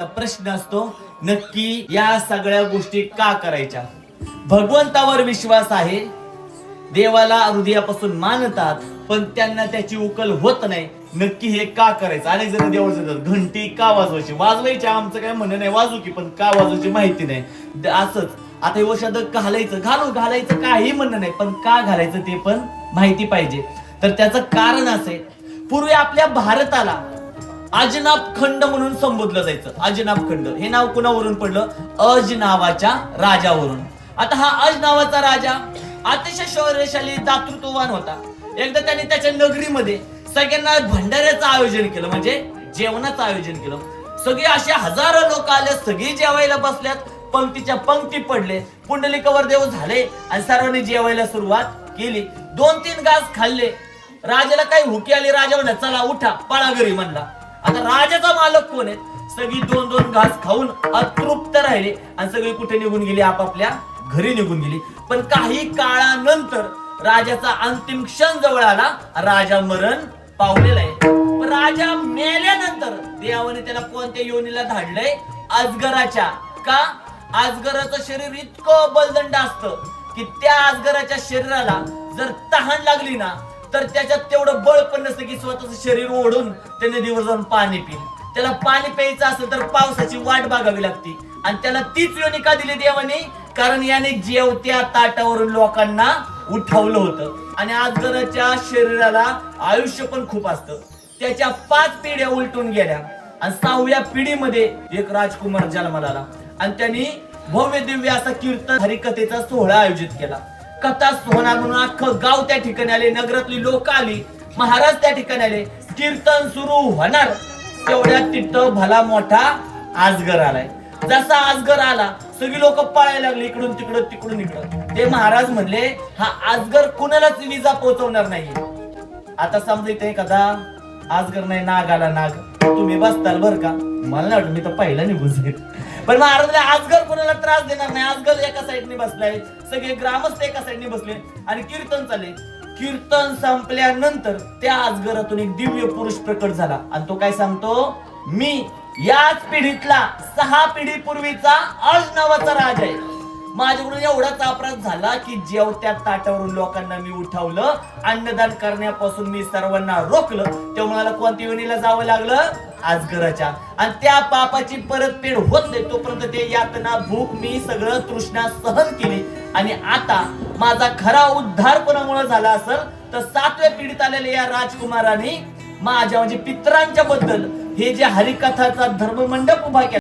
प्रश्न असतो, नक्की या सगळ्या गोष्टी का करायच्या? भगवंतावर विश्वास आहे, देवाला हृदयापासून मानतात, पण त्यांना त्याची उकल होत नाही. नक्की हे का करायचं? अनेक जण देवाचं घंटी का वाजवायची आमचं काय म्हणणं नाही, वाजू की, पण का वाजवायची माहिती नाही. असंच आता हे औषध घालायचं काही म्हणणं नाही, पण का घालायचं ते पण माहिती पाहिजे. तर त्याचं कारण असे, पूर्वी आपल्या भारताला अजनाब खंड म्हणून संबोधलं जायचं. अजनाब खंड हे नाव कुणावरून पडलं? अज नावाच्या राजावरून. आता हा अज नावाचा राजा अतिशय शौर्यशाली, दातृत्ववान होता. एकदा त्याने त्याच्या नगरीमध्ये सगळ्यांना भंडाऱ्याचं आयोजन केलं, म्हणजे जेवणाचं आयोजन केलं. सगळे असे हजारो लोक आले, सगळे जेवायला बसल्यात, पंक्तीच्या पंक्ती पडले, पुंडलिकावर देव झाले आणि सर्वांनी जेवायला सुरुवात केली. 2-3 घास खाल्ले, राजाला काही हुकी आली. राजा म्हणला, चला उठा, पळा घरी म्हणला. आता राजाचा मालक कोण आहे? सगळी 2-2 घास खाऊन अतृप्त राहिले आणि सगळी कुठे निघून गेली? आपापल्या घरी निघून गेली. पण काही काळानंतर राजाचा अंतिम क्षण जवळ आला. राजा मरण पावलेला आहे. पण राजा मेल्यानंतर देवाने त्याला कोणत्या योनीला धाडलंय? अजगराच्या. का? अजगराचं शरीर इतकं बलदंड असतं की त्या अजगराच्या शरीराला जर तहान लागली ना, तर त्याच्यात तेवढं बळ पण नसतं की स्वतःच शरीर ओढून त्याने दिवस जाऊन पाणी पिईल. त्याला पाणी प्यायचं असेल तर पावसाची वाट बघावी लागती. आणि त्याला तीच योनी का दिली देवाने? कारण याने जेवत्या ताटावरून लोकांना उठवलं होतं. आणि अजगराच्या शरीराला आयुष्य पण खूप असतं. त्याच्या 5 पिढ्या उलटून गेल्या आणि 6व्या पिढीमध्ये एक राजकुमार जन्माला आला आणि त्यांनी भव्य दिव्य असा कीर्तन हरिकथेचा सोहळा आयोजित केला. कथा सोहळा म्हणून अख्खं गाव त्या ठिकाणी आले, नगरातली लोक आली, महाराज त्या ठिकाणी आले. कीर्तन सुरू होणार तेवढ्यात तिथं भला मोठा आजगर आलाय. जसा आजगर आला सगळी लोक पळायला लागली, इकडून तिकडं तिकडून इकडं. ते महाराज म्हणले, हा आजगर कुणालाच विजा पोहोचवणार नाहीये. आता समजा इथे एखादा आजगर नाही, नाग आला, नाग, तुम्ही बसताल बर का? मला नाही वाटत, मी तर पहिला निघून जाईल. पण महाराज आजगर कोणाला त्रास देणार नाही. आजगर एका साईडने बसलाय, सगळे ग्रामस्थ एका साईडने बसले आणि कीर्तन चालले. कीर्तन संपल्यानंतर त्या आजगरातून एक दिव्य पुरुष प्रकट झाला आणि तो काय सांगतो? मी याच पिढीतला 6 पिढी पूर्वीचा अज नावाचा राजा आहे. माझ्याकडून एवढाच अपराध झाला की जेवत्या ताटावरून लोकांना मी उठवलं, अन्नदान करण्यापासून मी सर्वांना रोखलं. तेव्हा मला कोणत्या योनीला जावं लागलं? आजगराच्या. आणि त्या पापाची परतफेड होत नाही तोपर्यंत ते यातना, भूक, मी सगळं तृष्णा सहन केली. आणि आता माझा खरा उद्धार कोणामुळे झाला असेल तर 7व्या पिढीत आलेल्या या राजकुमाराने माझ्या म्हणजे पितरांच्या बद्दल हे जे हरिकथाचा धर्ममंडप उभा केला.